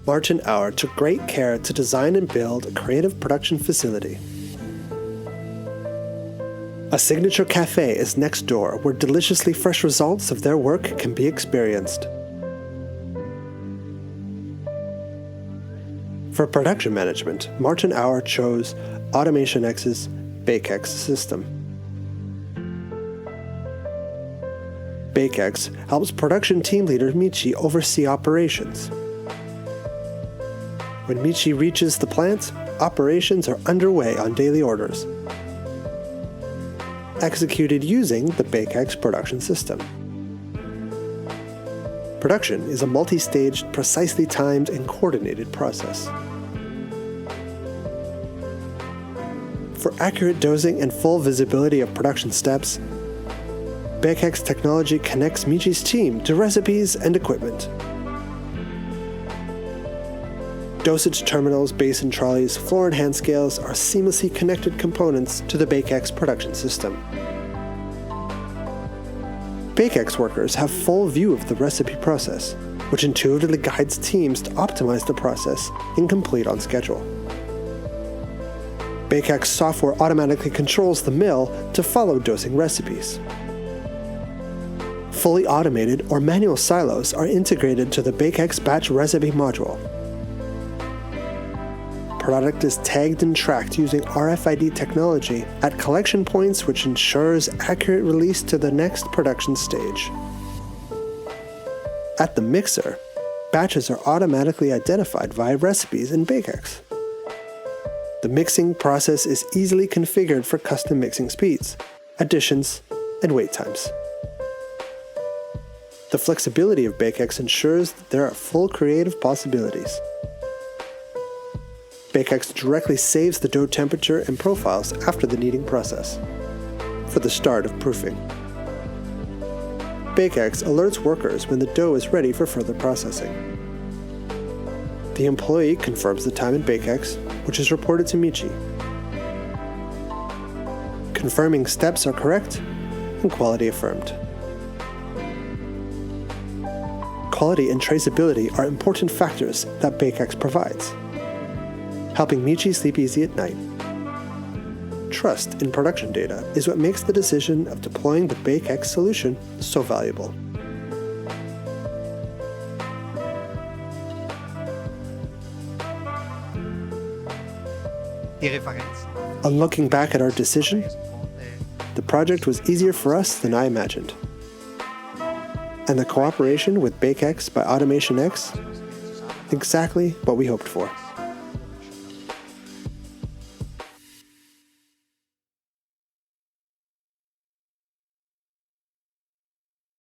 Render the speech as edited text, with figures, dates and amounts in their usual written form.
Martin Auer took great care to design and build a creative production facility. A signature cafe is next door where deliciously fresh results of their work can be experienced. For production management, Martin Auer chose AutomationX's BakeX system. BakeX helps production team leader Michi oversee operations. When Michi reaches the plant, operations are underway on daily orders, executed using the BakeX production system. Production is a multi-staged, precisely timed and coordinated process. For accurate dosing and full visibility of production steps, BakeX technology connects Michi's team to recipes and equipment. Dosage terminals, basin trolleys, floor and hand scales are seamlessly connected components to the BakeX production system. BakeX workers have full view of the recipe process, which intuitively guides teams to optimize the process and complete on schedule. BakeX software automatically controls the mill to follow dosing recipes. Fully automated or manual silos are integrated to the BakeX batch recipe module. Product is tagged and tracked using RFID technology at collection points, which ensures accurate release to the next production stage. At the mixer, batches are automatically identified via recipes in BakeX. The mixing process is easily configured for custom mixing speeds, additions, and wait times. The flexibility of BakeX ensures that there are full creative possibilities. BakeX directly saves the dough temperature and profiles after the kneading process, for the start of proofing. BakeX alerts workers when the dough is ready for further processing. The employee confirms the time in BakeX, which is reported to Michi. Confirming steps are correct and quality affirmed. Quality and traceability are important factors that BakeX provides, helping Michi sleep easy at night. Trust in production data is what makes the decision of deploying the BakeX solution so valuable. On looking back at our decision, the project was easier for us than I imagined. And the cooperation with BakeX by AutomationX, exactly what we hoped for.